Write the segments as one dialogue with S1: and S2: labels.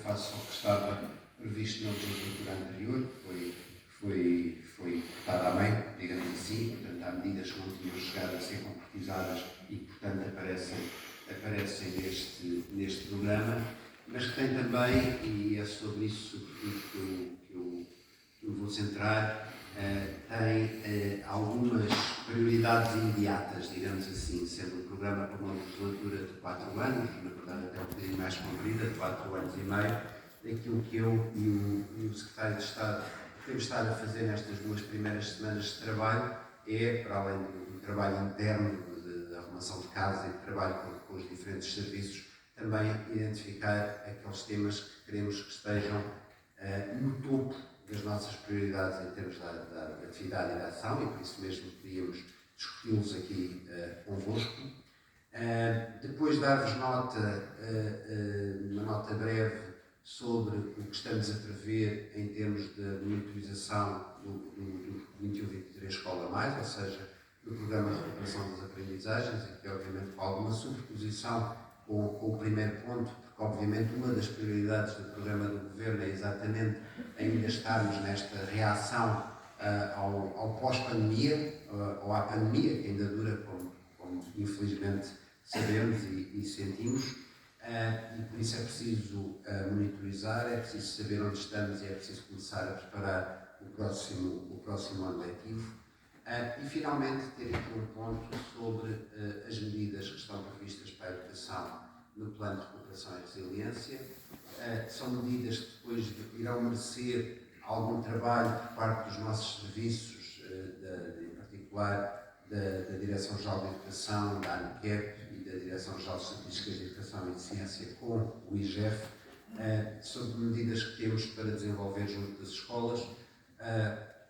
S1: face ao que estava previsto na legislatura anterior, que foi cortada a meio, digamos assim. Portanto, há medidas que não tinham chegado a ser concretizadas e que, portanto, aparecem neste programa, mas que tem também, e é sobre isso sobretudo que eu vou centrar, tem algumas prioridades imediatas, digamos assim, sendo um programa com uma legislatura de 4 anos, na verdade até um bocadinho mais comprida, de 4 anos e meio. Daquilo que eu e o Secretário de Estado temos estado a fazer nestas 2 primeiras semanas de trabalho é, para além do trabalho interno de arrumação de casa e de trabalho com os diferentes serviços, também identificar aqueles temas que queremos que estejam no topo das nossas prioridades em termos da atividade e da ação, e por isso mesmo queríamos discuti-los aqui convosco. Depois dar-vos uma nota breve sobre o que estamos a prever em termos de monitorização do 21-23 Escola Mais, ou seja, do Programa de Recuperação das Aprendizagens, e que obviamente com alguma sobreposição com o primeiro ponto, porque obviamente uma das prioridades do programa do Governo é exatamente ainda estarmos nesta reação ao pós-pandemia, ou à pandemia, que ainda dura, como infelizmente sabemos e sentimos, e por isso é preciso monitorizar, é preciso saber onde estamos e é preciso começar a preparar o próximo ano letivo. E finalmente ter aqui um ponto sobre as medidas que estão previstas para a educação no Plano de Recuperação e Resiliência. São medidas que depois irão merecer algum trabalho por parte dos nossos serviços, em particular da Direção-Geral da Educação, da ANICEP e da Direção-Geral de Estatísticas de Educação e de Ciência com o IGEF, sobre medidas que temos para desenvolver junto das escolas,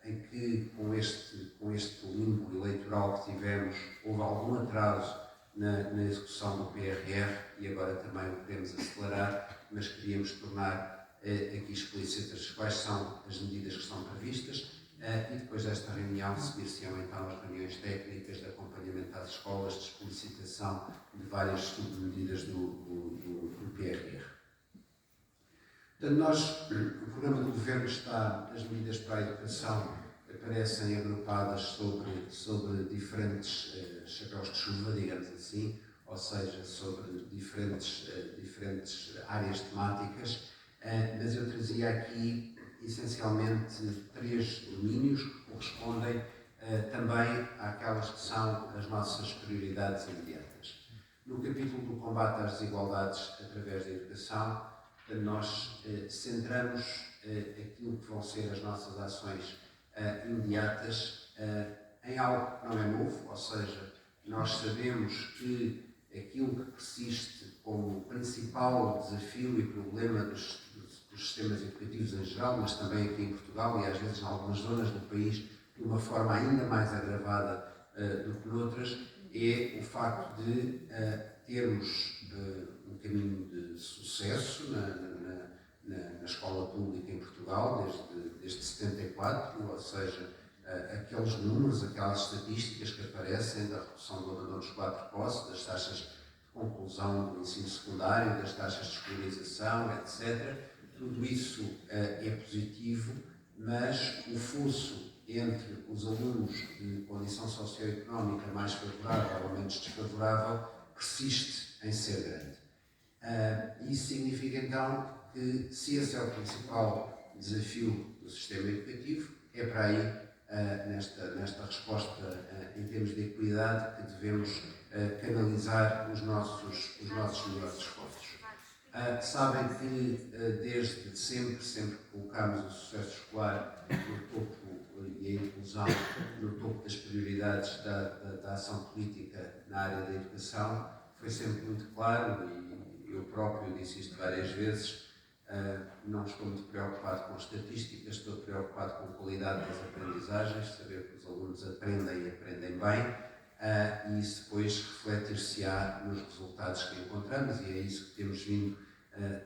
S1: em que com este limbo eleitoral que tivemos, houve algum atraso na execução do PRR e agora também o queremos acelerar, mas queríamos tornar aqui explícitas quais são as medidas que estão previstas, e depois desta reunião seguir-se-ão então as reuniões técnicas de acompanhamento às escolas, de explicitação de várias submedidas do PRR. Portanto, o programa do Governo as medidas para a educação aparecem agrupadas sobre diferentes chapéus de chuva, digamos assim, ou seja, sobre diferentes áreas temáticas, mas eu trazia aqui essencialmente 3 domínios que correspondem também àquelas que são as nossas prioridades imediatas. No capítulo do combate às desigualdades através da educação, nós centramos aquilo que vão ser as nossas ações imediatas em algo que não é novo, ou seja, nós sabemos que aquilo que persiste como principal desafio e problema dos sistemas educativos em geral, mas também aqui em Portugal e às vezes em algumas zonas do país de uma forma ainda mais agravada do que noutras, é o facto de termos um caminho de sucesso na escola pública em Portugal desde 74, ou seja, aqueles números, aquelas estatísticas que aparecem da redução do abandono escolar precoce, das taxas de conclusão do ensino secundário, das taxas de escolarização, etc. Tudo isso é positivo, mas o fosso entre os alunos de condição socioeconómica mais favorável ou menos desfavorável persiste em ser grande. Isso significa então que, se esse é o principal desafio do sistema educativo, é para aí, nesta resposta em termos de equidade, que devemos canalizar os nossos melhores esforços. Sabem que desde sempre que colocámos o sucesso escolar no topo e a inclusão no topo das prioridades da ação política na área da educação, foi sempre muito claro, e eu próprio disse isto várias vezes, não estou muito preocupado com estatísticas, estou preocupado com a qualidade das aprendizagens, saber que os alunos aprendem e aprendem bem, e isso depois refletir-se-á nos resultados que encontramos, e é isso que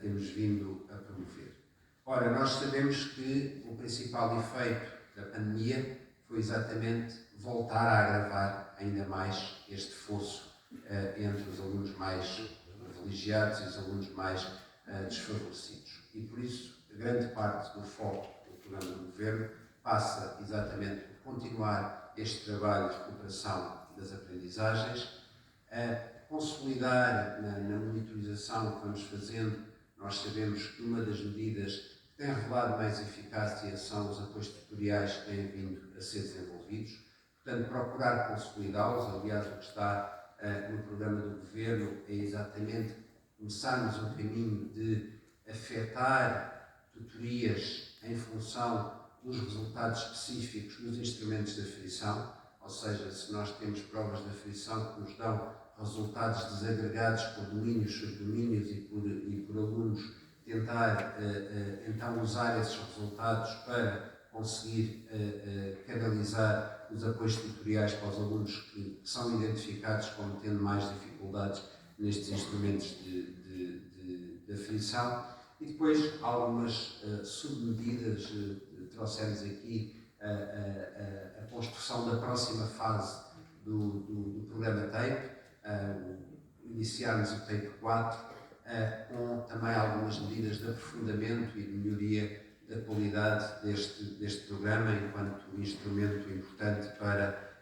S1: temos vindo a promover. Ora, nós sabemos que o principal efeito da pandemia foi exatamente voltar a agravar ainda mais este fosso entre os alunos mais privilegiados e os alunos mais desfavorecidos. E por isso, grande parte do foco do programa do Governo passa exatamente por continuar este trabalho de recuperação das aprendizagens, a consolidar na monitorização que vamos fazendo. Nós sabemos que uma das medidas que tem revelado mais eficácia são os apoios tutoriais que têm vindo a ser desenvolvidos. Portanto, procurar consolidá-los. Aliás, o que está no programa do Governo é exatamente começarmos um caminho de afetar tutorias em função dos resultados específicos dos instrumentos de aferição, ou seja, se nós temos provas de aferição que nos dão resultados desagregados por domínios, subdomínios e por alunos, tentar então usar esses resultados para conseguir canalizar os apoios tutoriais para os alunos que são identificados como tendo mais dificuldades nestes instrumentos de aferição. E depois algumas submedidas, trouxemos aqui a construção da próxima fase do programa TAPE, iniciarmos o TAPE 4, com também algumas medidas de aprofundamento e de melhoria da qualidade deste programa enquanto instrumento importante para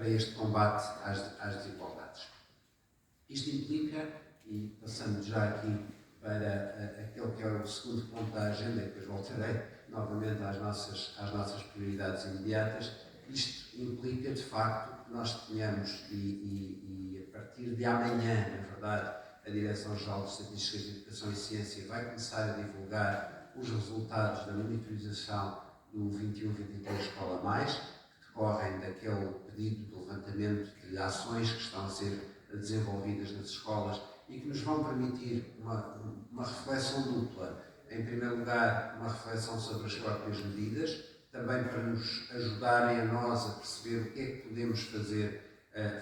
S1: este combate às desigualdades. Isto implica, e passando já aqui para aquele que é o segundo ponto da agenda, e depois voltarei novamente às nossas prioridades imediatas, isto implica, de facto, que nós tenhamos, e a partir de amanhã, na verdade, a Direção-Geral de Estatísticas de Educação e Ciência vai começar a divulgar os resultados da monitorização do 21-23 Escola Mais, que decorrem daquele pedido de levantamento de ações que estão a ser desenvolvidas nas escolas e que nos vão permitir uma reflexão dupla. Em primeiro lugar, uma reflexão sobre as próprias medidas, também para nos ajudarem a nós a perceber o que é que podemos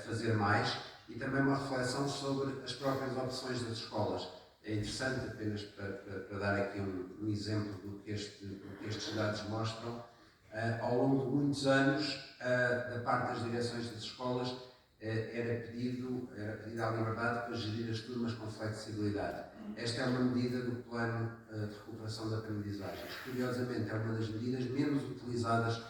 S1: fazer mais, e também uma reflexão sobre as próprias opções das escolas. É interessante, apenas para dar aqui um exemplo do que estes dados mostram, ao longo de muitos anos, da parte das direções das escolas, era pedido à liberdade para gerir as turmas com flexibilidade. Esta é uma medida do plano de recuperação de aprendizagens. Curiosamente, é uma das medidas menos utilizadas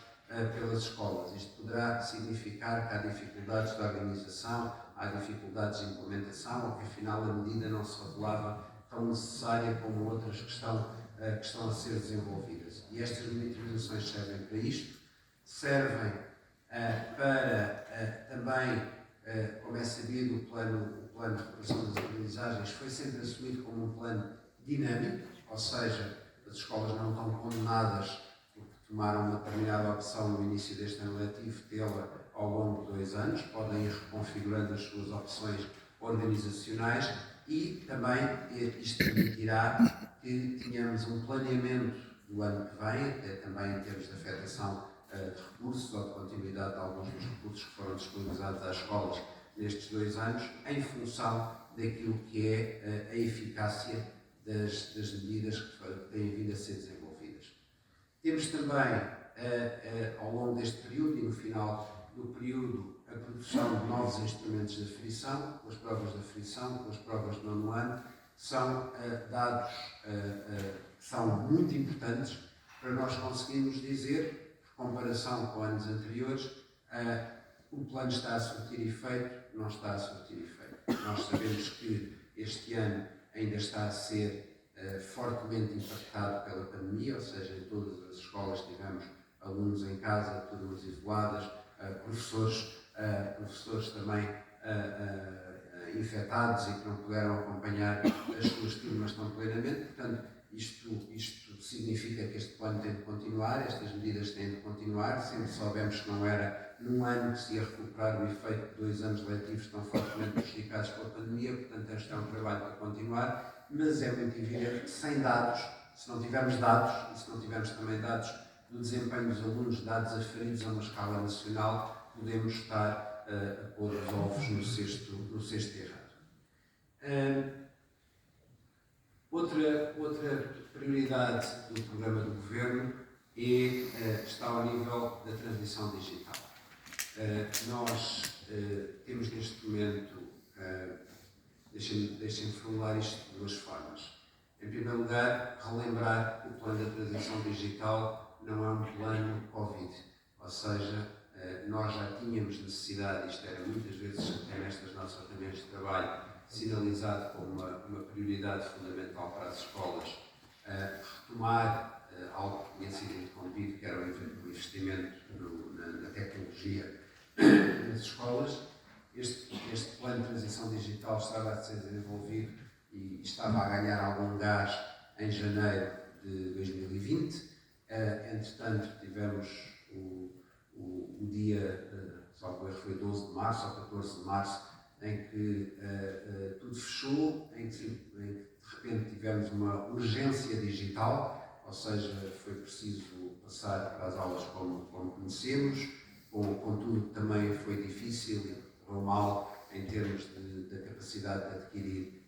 S1: pelas escolas. Isto poderá significar que há dificuldades de organização, há dificuldades de implementação, ou que afinal a medida não se revelava tão necessária como outras que estão a ser desenvolvidas. E estas monitorizações servem para isto, servem para também, como é sabido, o plano de recuperação das aprendizagens foi sempre assumido como um plano dinâmico, ou seja, as escolas não estão condenadas porque tomaram uma determinada opção no início deste ano letivo, tê-la ao longo de 2 anos, podem ir reconfigurando as suas opções organizacionais e também isto permitirá que tenhamos um planeamento do ano que vem, até também em termos de afetação de recursos ou de continuidade de alguns dos recursos que foram disponibilizados às escolas nestes 2 anos, em função daquilo que é a eficácia das medidas que têm vindo a ser desenvolvidas. Temos também, ao longo deste período e no final do período, a produção de novos instrumentos de aferição, com as provas de aferição, com as provas de 9º ano, são dados que são muito importantes para nós conseguirmos dizer, por comparação com anos anteriores, o plano está a surtir efeito, não está a surtir efeito. Nós sabemos que este ano ainda está a ser fortemente impactado pela pandemia, ou seja, em todas as escolas tivemos alunos em casa, turmas isoladas, professores também infectados e que não puderam acompanhar as suas turmas tão plenamente. Portanto, isto significa que este plano tem de continuar, estas medidas têm de continuar. Sempre soubemos que não era num ano que se ia recuperar o efeito de 2 anos letivos tão fortemente prejudicados pela pandemia, portanto este é um trabalho para continuar, mas é muito evidente que sem dados, se não tivermos dados e se não tivermos também dados do desempenho dos alunos, dados aferidos a uma escala nacional, podemos estar a pôr os ovos no cesto errado. Outra prioridade do programa do Governo está ao nível da transição digital. Nós temos neste momento, deixem-me formular isto de 2 formas. Em primeiro lugar, relembrar o plano da transição digital não é um plano Covid, ou seja, nós já tínhamos necessidade, isto era muitas vezes até nestas nossas reuniões de trabalho, sinalizado como uma prioridade fundamental para as escolas, retomar algo que tinha sido interrompido, que era o investimento na tecnologia nas escolas. Este plano de transição digital estava a ser desenvolvido e estava a ganhar algum gás em janeiro de 2020. Entretanto, tivemos o dia, salvo erro, foi 12 de março ou 14 de março, em que tudo fechou, em que de repente tivemos uma urgência digital, ou seja, foi preciso passar para as aulas como conhecemos, contudo que também foi difícil e correu mal em termos da capacidade de adquirir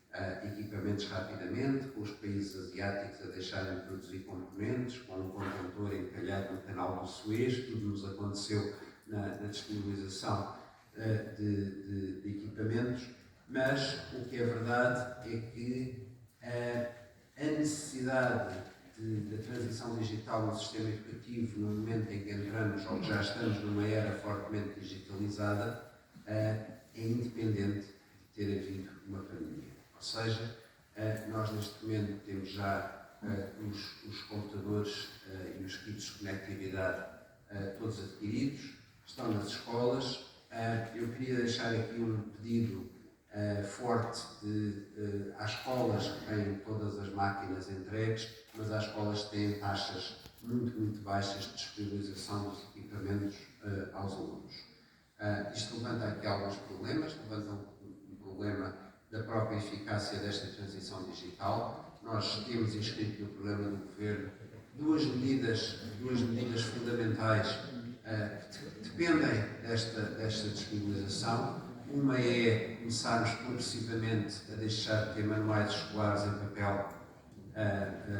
S1: equipamentos rapidamente, com os países asiáticos a deixarem de produzir componentes, com um contentor encalhado no canal do Suez. Tudo nos aconteceu na disponibilização de equipamentos, mas o que é verdade é que a necessidade da transição digital no sistema educativo, no momento em que entramos ou já estamos numa era fortemente digitalizada, é independente de ter havido uma pandemia. Ou seja, nós neste momento temos já os computadores e os kits de conectividade todos adquiridos, estão nas escolas. Eu queria deixar aqui um pedido forte às escolas que têm todas as máquinas entregues, mas às escolas que têm taxas muito baixas de disponibilização dos equipamentos aos alunos. Isto levanta aqui alguns problemas, levanta um problema da própria eficácia desta transição digital. Nós temos inscrito no programa do Governo duas medidas fundamentais que dependem desta disponibilização. Uma é começarmos progressivamente a deixar de ter manuais escolares em papel,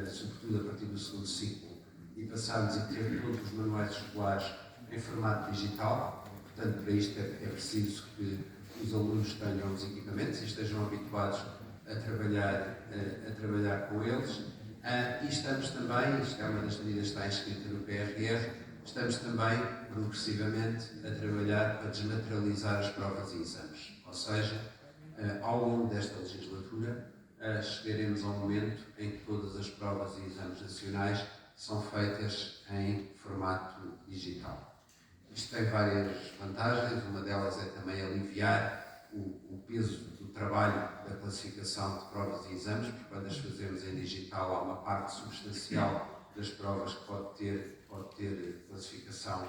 S1: sobretudo a partir do segundo ciclo, e passarmos a ter todos os manuais escolares em formato digital. Portanto, para isto é preciso que os alunos tenham os equipamentos e estejam habituados a trabalhar com eles. E estamos também, isto é uma das medidas que está inscrita no PRR, estamos também, progressivamente, a trabalhar para desmaterializar as provas e exames. Ou seja, ao longo desta legislatura, chegaremos ao momento em que todas as provas e exames nacionais são feitas em formato digital. Isto tem várias vantagens, uma delas é também aliviar o peso do trabalho da classificação de provas e exames, porque quando as fazemos em digital há uma parte substancial das provas que pode ter classificação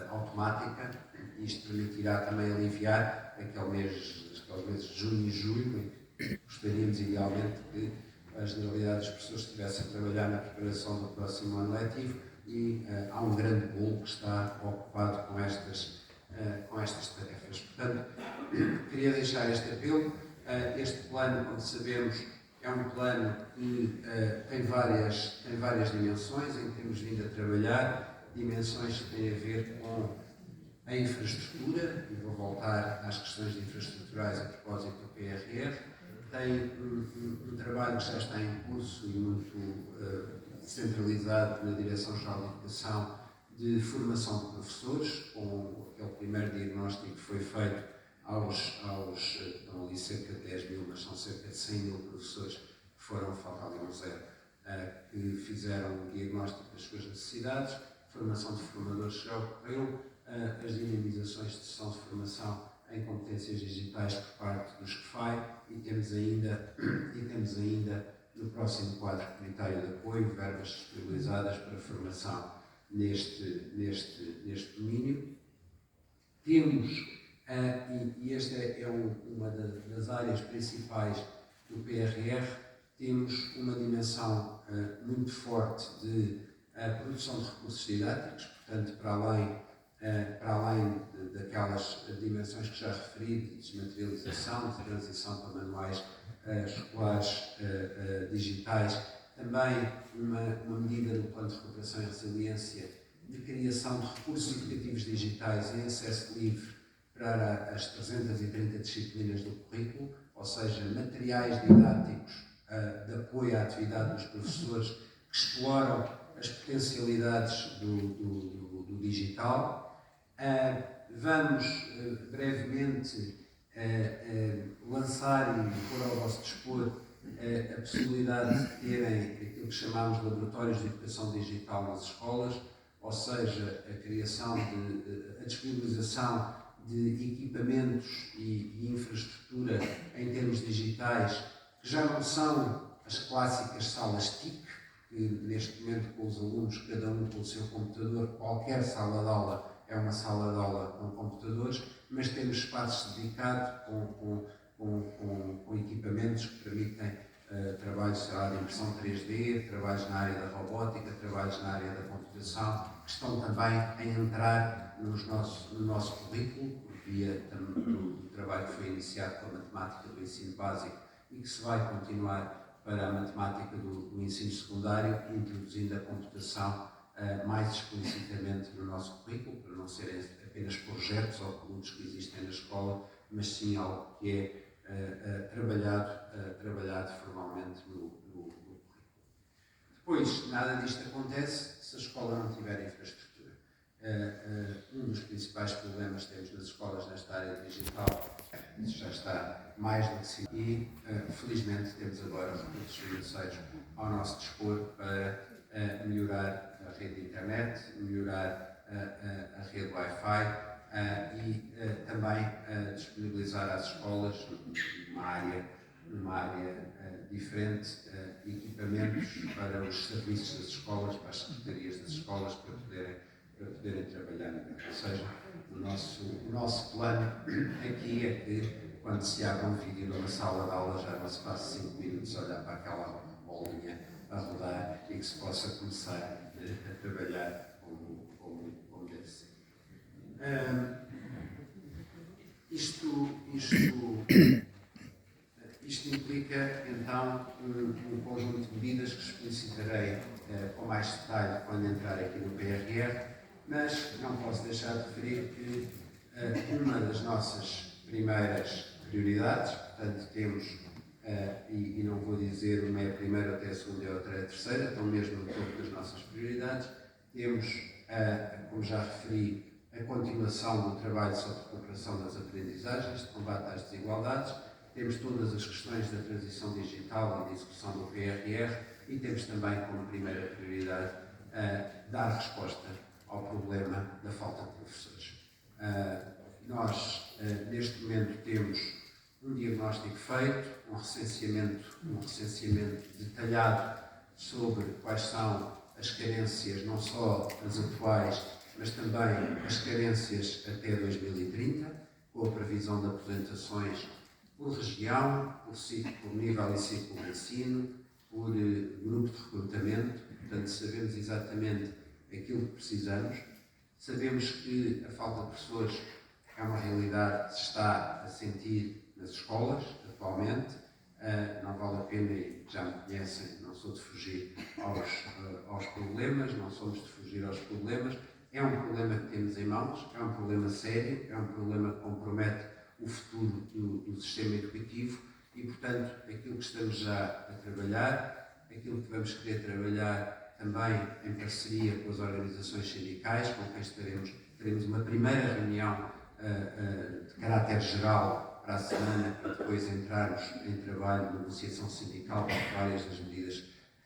S1: automática. Isto permitirá também aliviar aqueles meses de junho e julho, em que gostaríamos idealmente que a generalidade dos professores estivesse a trabalhar na preparação do próximo ano letivo, e há um grande bolo que está ocupado com estas tarefas. Portanto, queria deixar este apelo. Este plano, como sabemos, é um plano que tem várias dimensões em que temos vindo a trabalhar, dimensões que têm a ver com a infraestrutura, e vou voltar às questões infraestruturais a propósito do PRR. Tem um trabalho que já está em curso e muito centralizado na Direção-Geral de Educação, de formação de professores, com aquele primeiro diagnóstico que foi feito estão ali cerca de 10 mil, mas são cerca de 100 mil professores que foram, falta ali um zero, que fizeram um diagnóstico das suas necessidades, formação de formadores que já ocorreu, as dinamizações de sessão de formação em competências digitais por parte dos CFAI, e temos ainda no próximo quadro comunitário de apoio verbas disponibilizadas para formação neste domínio. Temos, e esta é uma das áreas principais do PRR, temos uma dimensão muito forte de produção de recursos didáticos, portanto, para além daquelas dimensões que já referi, de desmaterialização, de transição para manuais escolares digitais, também uma medida no Plano de Recuperação e Resiliência de criação de recursos educativos digitais em acesso livre para as 330 disciplinas do currículo, ou seja, materiais didáticos de apoio à atividade dos professores que exploram as potencialidades do digital. Vamos brevemente lançar e pôr ao vosso dispor a possibilidade de terem aquilo que chamamos de laboratórios de educação digital nas escolas, ou seja, a criação a disponibilização de equipamentos e infraestrutura em termos digitais, que já não são as clássicas salas TIC, que neste momento com os alunos, cada um com o seu computador, qualquer sala de aula é uma sala de aula com computadores, mas temos espaços dedicados com equipamentos que permitem trabalhos de impressão 3D, trabalhos na área da robótica, trabalhos na área da computação, que estão também a entrar no nosso currículo, via do trabalho que foi iniciado com a matemática do ensino básico e que se vai continuar para a matemática do ensino secundário, introduzindo a computação mais explicitamente no nosso currículo, para não serem apenas projetos ou produtos que existem na escola, mas sim algo que é trabalhado formalmente no currículo. Depois, nada disto acontece se a escola não tiver infraestrutura. Um dos principais problemas que temos nas escolas nesta área digital, isso já está mais do que decidido, e felizmente temos agora recursos financeiros ao nosso dispor para melhorar a rede de internet, melhorar a rede Wi-Fi e também disponibilizar às escolas, numa área diferente, equipamentos para os serviços das escolas, para as secretarias das escolas, para poderem trabalhar. Ou seja, o nosso plano aqui é que, quando se abre um vídeo numa sala de aula, já não se passe 5 minutos a olhar para aquela bolinha a rodar e que se possa começar a trabalhar como deve ser. Isto implica, então, um conjunto de medidas que explicitarei com mais detalhe quando entrar aqui no PRR, mas não posso deixar de referir que uma das nossas primeiras prioridades, portanto, temos, e não vou dizer uma é a primeira, outra é a segunda e outra é a terceira, estão mesmo no topo das nossas prioridades, temos, como já referi, a continuação do trabalho sobre recuperação das aprendizagens, de combate às desigualdades, temos todas as questões da transição digital e da execução do PRR e temos também como primeira prioridade dar resposta ao problema da falta de professores. Nós, neste momento, temos um diagnóstico feito, um recenseamento detalhado sobre quais são as carências, não só as atuais, mas também as carências até 2030, com a previsão de apresentações por região, por nível e ciclo de ensino, por grupo de recrutamento. Portanto, sabemos exatamente aquilo que precisamos. Sabemos que a falta de professores é uma realidade que se está a sentir nas escolas, atualmente. Não vale a pena, e já me conhecem, não sou de fugir aos problemas, não somos de fugir aos problemas. É um problema que temos em mãos, é um problema sério, é um problema que compromete o futuro do sistema educativo e, portanto, aquilo que estamos já a trabalhar, aquilo que vamos querer trabalhar também em parceria com as organizações sindicais, com quem teremos uma primeira reunião de caráter geral para a semana, para depois entrarmos em trabalho de negociação sindical, porque várias das medidas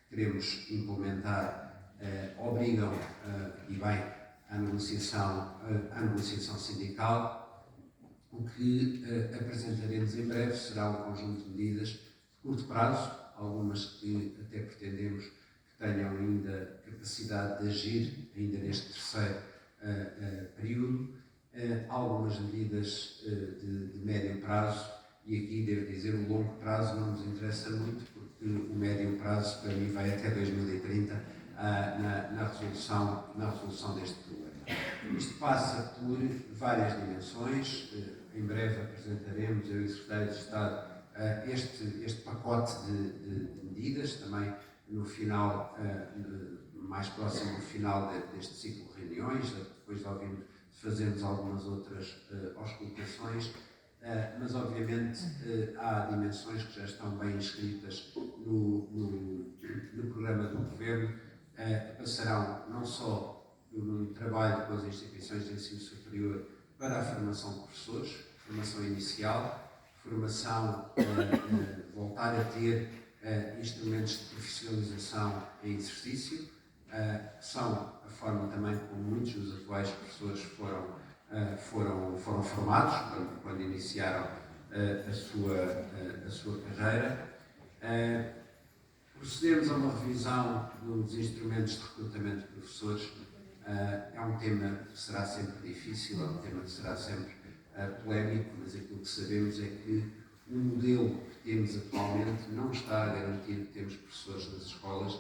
S1: que queremos implementar obrigam, e bem, à negociação sindical. O que apresentaremos em breve será um conjunto de medidas de curto prazo, algumas que até pretendemos que tenham ainda capacidade de agir, ainda neste terceiro período, algumas medidas de médio prazo, e aqui devo dizer o longo prazo não nos interessa muito, porque o médio prazo para mim vai até 2030 na resolução deste problema. Isto passa por várias dimensões. Em breve apresentaremos, eu e o Secretário de Estado, este pacote de medidas, também no final, mais próximo do final deste ciclo de reuniões, depois de fazermos algumas outras auscultações. mas obviamente há dimensões que já estão bem inscritas no programa do Governo, que passarão não só no trabalho com as instituições de ensino superior para a formação de professores, formação inicial, formação, voltar a ter instrumentos de profissionalização em exercício, que são a forma também como muitos dos atuais professores foram formados quando iniciaram a sua carreira. Procedemos a uma revisão dos instrumentos de recrutamento de professores. É um tema que será sempre difícil, é um tema que será sempre polémico, mas aquilo que sabemos é que o modelo que temos atualmente não está a garantir que temos professores nas escolas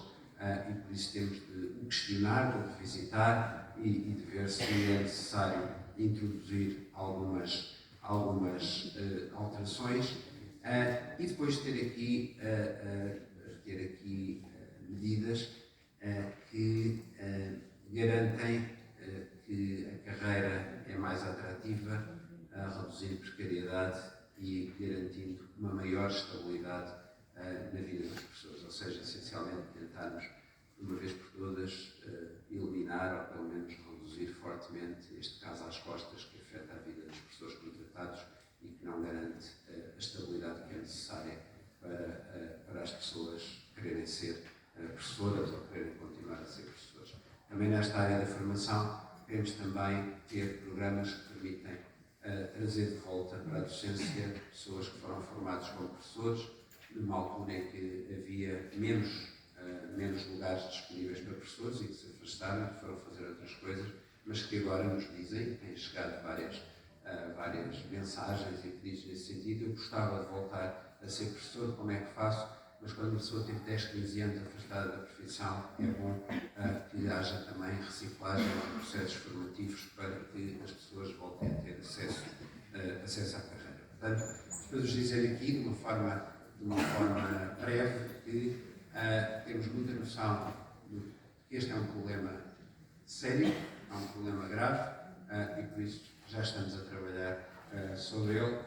S1: e por isso temos de o questionar, de o revisitar e de ver se é necessário introduzir algumas alterações e depois ter aqui medidas que garantem que a carreira é mais atrativa, reduzindo precariedade e garantindo uma maior estabilidade na vida das pessoas, ou seja, essencialmente tentarmos, de uma vez por todas, eliminar ou pelo menos reduzir fortemente este caso às costas que afeta a vida dos professores contratados e que não garante a estabilidade que é necessária para as pessoas quererem ser professoras ou quererem continuar a ser professores. Também nesta área da formação, queremos também ter programas que permitem trazer de volta para a docência pessoas que foram formadas como professores, numa altura em que havia menos lugares disponíveis para professores e que se afastaram, que foram fazer outras coisas, mas que agora nos dizem, têm chegado várias mensagens e pedidos nesse sentido. Eu gostava de voltar a ser professor, como é que faço? Mas quando uma pessoa teve 10, 15 anos afastada da profissão, é bom que haja também reciclagem de processos formativos para que as pessoas voltem a ter acesso à carreira. Portanto, depois dizer aqui, de uma forma breve, que temos muita noção de que este é um problema sério, é um problema grave e por isso já estamos a trabalhar sobre ele.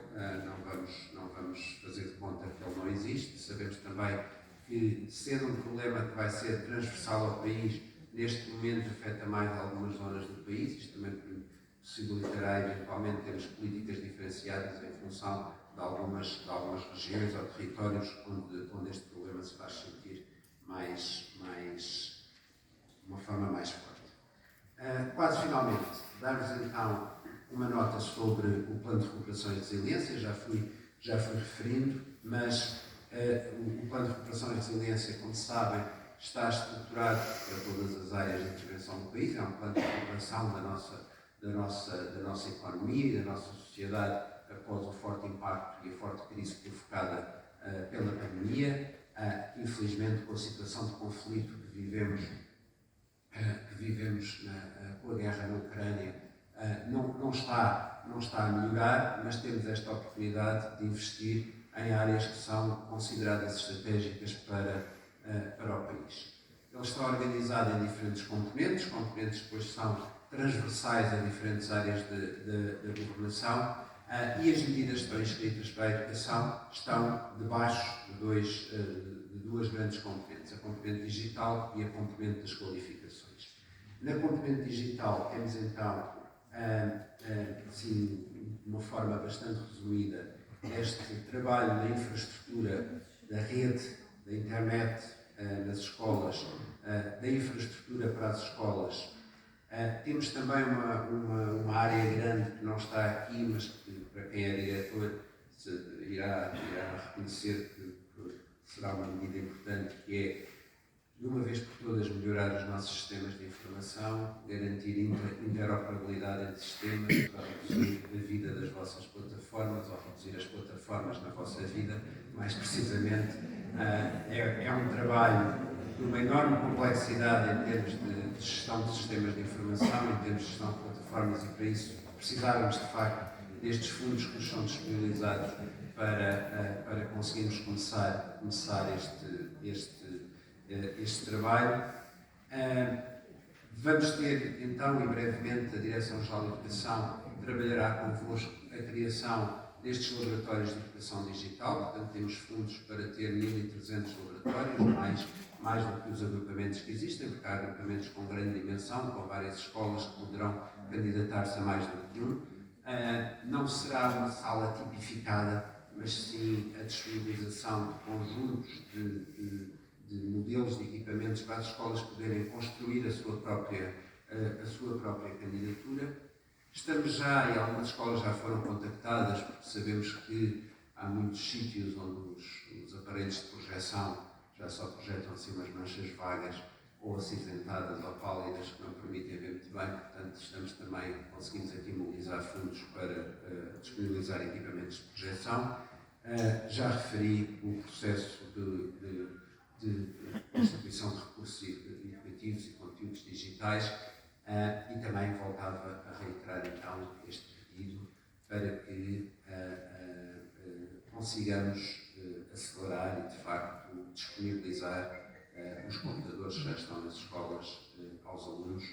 S1: Não vamos fazer de conta que ele não existe. Sabemos também que, sendo um problema que vai ser transversal ao país, neste momento afeta mais algumas zonas do país. Isto também possibilitará eventualmente termos políticas diferenciadas em função de algumas regiões ou territórios onde este problema se faz sentir de uma forma mais forte. Quase finalmente, dar-vos então uma nota sobre o plano de recuperação e resiliência. Já fui referindo, mas o plano de recuperação e resiliência, como sabem, está estruturado para todas as áreas de intervenção do país. É um plano de recuperação da nossa economia e da nossa sociedade após o forte impacto e a forte crise provocada pela pandemia. Infelizmente, com a situação de conflito que vivemos com a guerra na Ucrânia, não está a melhorar, mas temos esta oportunidade de investir em áreas que são consideradas estratégicas para o país. Ele está organizado em diferentes componentes que depois são transversais a diferentes áreas da governação, e as medidas que estão inscritas para a educação estão debaixo de duas grandes componentes, a componente digital e a componente das qualificações. Na componente digital temos então, assim, de uma forma bastante resumida, este trabalho na infraestrutura da rede, da internet nas escolas, da infraestrutura para as escolas. Temos também uma área grande que não está aqui, mas que, para quem é diretor, irá reconhecer que será uma medida importante, que é, de uma vez por todas, melhorar os nossos sistemas de informação, garantir interoperabilidade entre sistemas, para reduzir a vida das vossas plataformas, ou reduzir as plataformas na vossa vida. Mais precisamente, é um trabalho de uma enorme complexidade em termos de gestão de sistemas de informação, em termos de gestão de plataformas, e para isso precisávamos, de facto, destes fundos que nos são disponibilizados para conseguirmos começar este trabalho. Vamos ter, então, e brevemente, a Direção-Geral de Educação trabalhará convosco a criação destes laboratórios de educação digital. Portanto, temos fundos para ter 1.300 laboratórios, mais do que os agrupamentos que existem, porque há agrupamentos com grande dimensão, com várias escolas que poderão candidatar-se a mais do que um. Não será uma sala tipificada, mas sim a disponibilização de conjuntos de modelos de equipamentos para as escolas poderem construir a sua própria candidatura. Estamos já, e algumas escolas já foram contactadas, porque sabemos que há muitos sítios onde os aparelhos de projeção já só projetam assim umas manchas vagas ou acinzentadas ou pálidas que não permitem ver muito bem. Portanto, conseguimos aqui mobilizar fundos para disponibilizar equipamentos de projeção. Já referi o processo de distribuição de recursos educativos e conteúdos digitais e também voltava a reiterar então este pedido para que consigamos acelerar e de facto disponibilizar os computadores que já estão nas escolas aos alunos,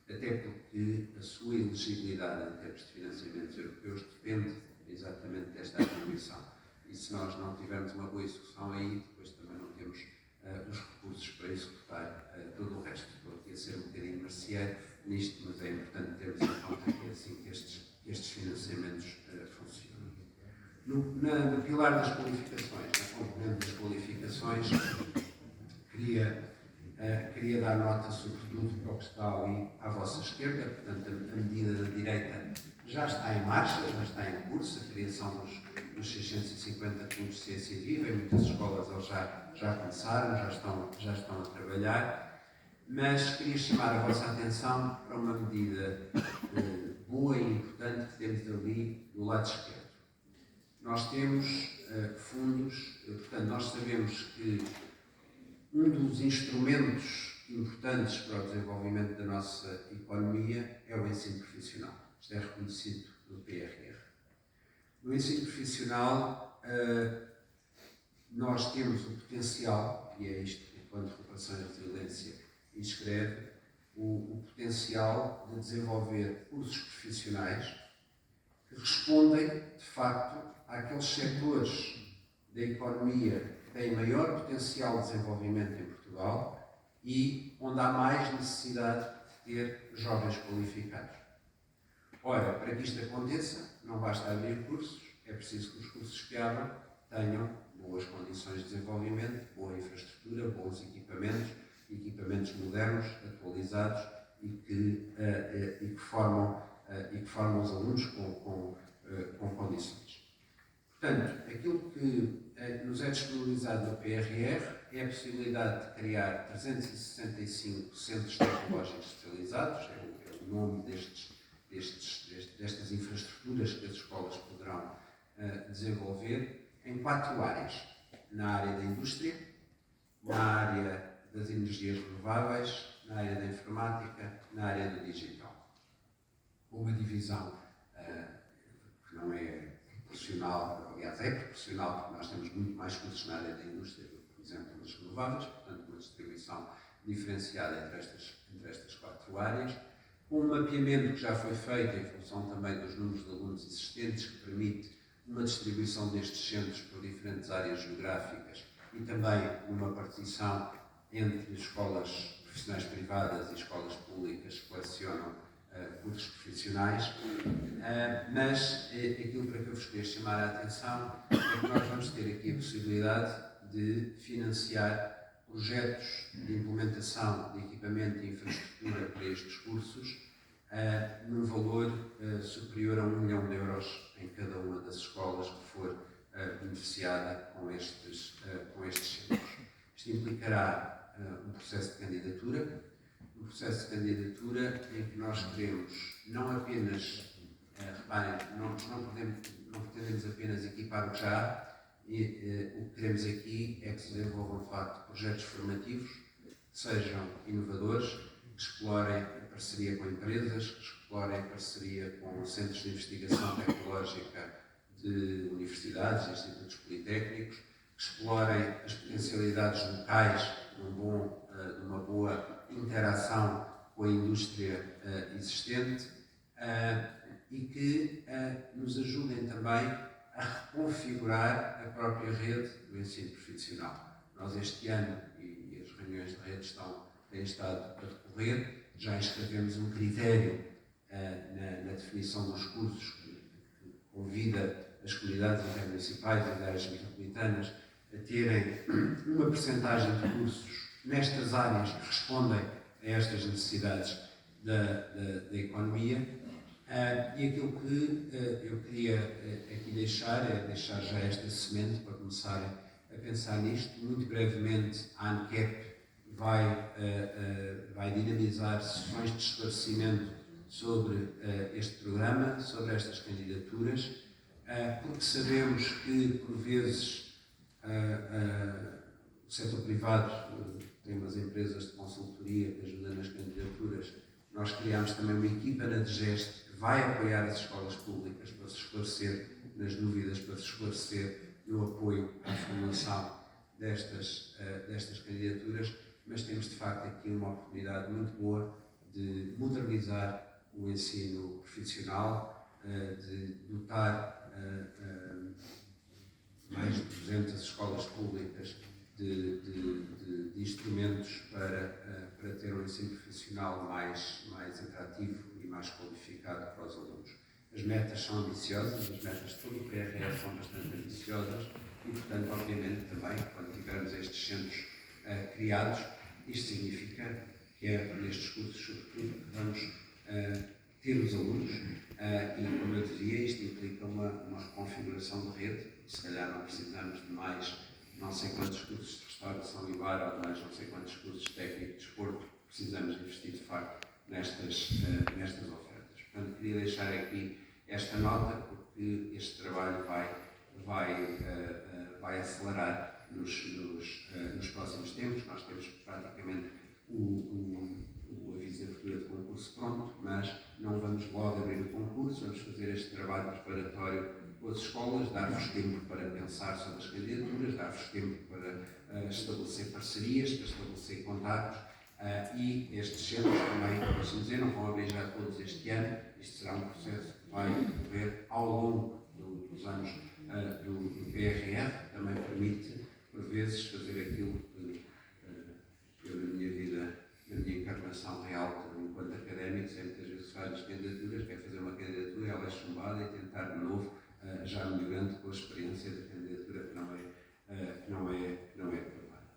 S1: até porque a sua elegibilidade em termos de financiamentos europeus depende exatamente desta atribuição. E se nós não tivermos uma boa execução aí, depois também não temos os recursos para executar todo o resto. Estou aqui a ser um bocadinho merceeiro nisto, mas é importante termos em conta que é assim que estes financiamentos funcionam. No pilar das qualificações, na componente das qualificações, queria dar nota sobretudo para o que está ali à vossa esquerda. Portanto, a medida da direita já está em marcha, já está em curso, a criação dos 650 clubes de ciência viva. Em muitas escolas eles já começaram, já estão a trabalhar, mas queria chamar a vossa atenção para uma medida boa e importante que temos ali do lado esquerdo. Nós temos fundos, portanto, nós sabemos que um dos instrumentos importantes para o desenvolvimento da nossa economia é o ensino profissional. Isto é reconhecido no PRR. No ensino profissional, nós temos o potencial, e é isto que o Plano de Recuperação e Resiliência inscreve, o potencial de desenvolver cursos profissionais que respondem, de facto, àqueles setores da economia que têm maior potencial de desenvolvimento em Portugal e onde há mais necessidade de ter jovens qualificados. Ora, para que isto aconteça, não basta abrir cursos, é preciso que os cursos que abram tenham boas condições de desenvolvimento, boa infraestrutura, bons equipamentos modernos, atualizados e que formam os alunos com condições. Portanto, aquilo que nos é disponibilizado no PRR é a possibilidade de criar 365 centros tecnológicos especializados, é o nome destas infraestruturas que as escolas poderão desenvolver, em 4 áreas. Na área da indústria, na área das energias renováveis, na área da informática, na área do digital. Uma divisão que não é proporcional, aliás é proporcional, porque nós temos muito mais cursos na área da indústria do que, por exemplo, nas renováveis, portanto uma distribuição diferenciada entre estas 4 áreas. Um mapeamento que já foi feito em função também dos números de alunos existentes, que permite uma distribuição destes centros por diferentes áreas geográficas e também uma partição entre escolas profissionais privadas e escolas públicas que colecionam cursos profissionais, mas aquilo para que eu vos queria chamar a atenção é que nós vamos ter aqui a possibilidade de financiar projetos de implementação de equipamento e infraestrutura para estes cursos num valor superior a 1 milhão de euros em cada uma das escolas que for beneficiada com estes centros. Isto implicará um processo de candidatura, em que nós queremos não apenas, reparem, não pretendemos apenas equipar o que já há, e o que queremos aqui é que se desenvolvam de facto projetos formativos que sejam inovadores, que explorem a parceria com empresas, que explorem a parceria com centros de investigação tecnológica de universidades e institutos politécnicos, que explorem as potencialidades locais de uma boa interação com a indústria existente e que nos ajudem também a reconfigurar a própria rede do ensino profissional. Nós este ano, e as reuniões de rede têm estado a decorrer, já escrevemos um critério na definição dos cursos que convida as comunidades intermunicipais e as áreas metropolitanas a terem uma percentagem de cursos nestas áreas que respondem a estas necessidades da economia. E aquilo que eu queria aqui deixar já esta semente para começarem a pensar nisto. Muito brevemente, a ANCAP vai dinamizar sessões de esclarecimento sobre este programa, sobre estas candidaturas, porque sabemos que, por vezes, o setor privado tem umas empresas de consultoria que ajudam nas candidaturas. Nós criámos também uma equipa na DGEST que vai apoiar as escolas públicas para se esclarecer nas dúvidas, para se esclarecer no apoio à formulação destas candidaturas, mas temos de facto aqui uma oportunidade muito boa de modernizar o ensino profissional, de dotar mais de 200 escolas públicas de instrumentos para ter um ensino profissional mais atrativo e mais qualificado para os alunos. As metas são ambiciosas, as metas de todo o PRR são bastante ambiciosas e, portanto, obviamente também, quando tivermos estes centros criados, isto significa que é nestes cursos, sobretudo, que vamos ter os alunos e, como eu dizia, isto implica uma reconfiguração de rede. Se calhar não precisamos de mais não sei quantos cursos de restauração e bar ou mais não sei quantos cursos de técnico de desporto. Precisamos investir, de facto, nestas ofertas. Portanto, queria deixar aqui esta nota, porque este trabalho vai acelerar nos próximos tempos. Nós temos praticamente o aviso de abertura de concurso pronto, mas não vamos logo abrir o concurso, vamos fazer este trabalho preparatório com as escolas, dar-vos tempo para pensar sobre as candidaturas, dar-vos tempo para estabelecer parcerias, para estabelecer contactos, e estes centros também, posso dizer, não vão abrir já todos este ano. Isto será um processo que vai decorrer ao longo dos anos do PRR, também permite, por vezes, fazer aquilo que eu, na minha vida, na minha encarnação real enquanto académico, sempre muitas vezes faz as candidaturas, quer fazer uma candidatura, ela é chumbada e tentar de novo, já melhorando com a experiência da candidatura que não é aprovada.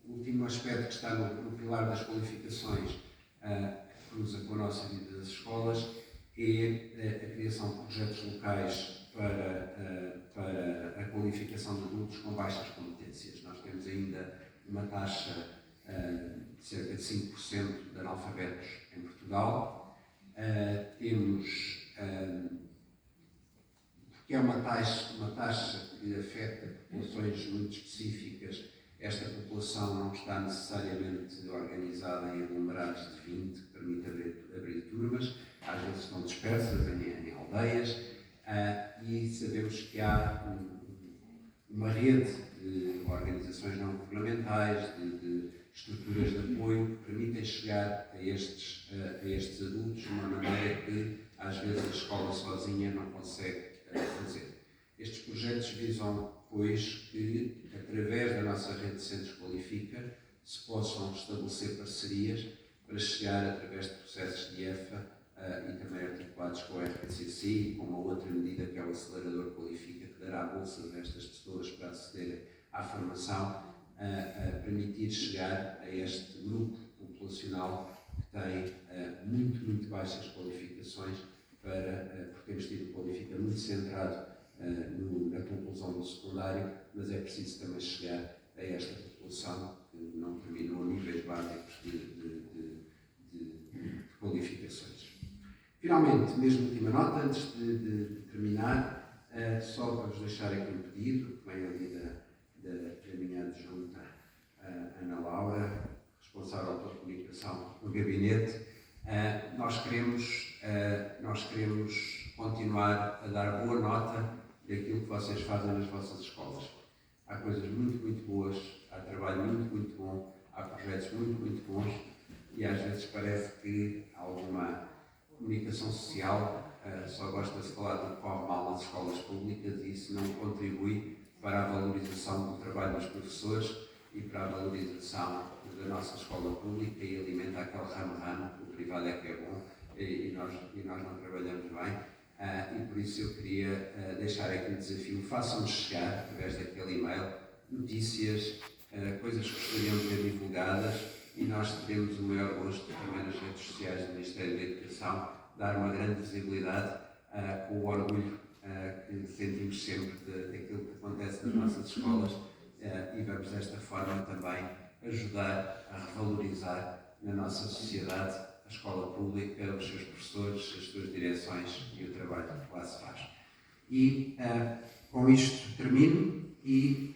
S1: Último aspecto que está no pilar das qualificações que cruza com a nossa vida das escolas é a criação de projetos locais para a qualificação de adultos com baixas competências. Nós temos ainda uma taxa de cerca de 5% de analfabetos em Portugal. Temos, porque é uma taxa que afeta populações muito específicas, esta população não está necessariamente organizada em aglomerados de 20, que permite abrir turmas, às vezes estão dispersas em aldeias, e sabemos que há uma rede de organizações não governamentais, de estruturas de apoio que permitem chegar a estes adultos de uma maneira que às vezes a escola sozinha não consegue fazer. Estes projetos visam, pois, que através da nossa rede de centros Qualifica se possam estabelecer parcerias para chegar através de processos de EFA e também articulados com a RPCC e com uma outra medida que é o acelerador Qualifica, que dará bolsas a estas pessoas para acederem à formação, a permitir chegar a este grupo populacional que tem muito baixas qualificações, porque temos tido Qualifica muito centrado na conclusão do secundário, mas é preciso também chegar a esta população que não terminou níveis básicos de qualificações. Finalmente, mesmo última nota, antes de terminar, só para vos deixar aqui um pedido, que vem ali da minha adjunta Ana Laura, responsável pela comunicação no gabinete. Nós queremos continuar a dar boa nota daquilo que vocês fazem nas vossas escolas. Há coisas muito boas, há trabalho muito bom, há projetos muito bons, e às vezes parece que há alguma comunicação social só gosta de falar do que corre mal nas escolas públicas e isso não contribui para a valorização do trabalho dos professores e para a valorização da nossa escola pública e alimenta aquele ramo-ramo que o privado é que é bom e nós não trabalhamos bem. E por isso eu queria deixar aqui um desafio. Façam-nos chegar, através daquele e-mail, notícias, coisas que gostariam de ver divulgadas e nós teremos o maior gosto também nas redes sociais do Ministério da Educação, dar uma grande visibilidade com o orgulho que sentimos sempre daquilo que acontece nas nossas escolas e vamos desta forma também ajudar a revalorizar na nossa sociedade a escola pública, os seus professores, as suas direções e o trabalho que lá se faz. E com isto termino e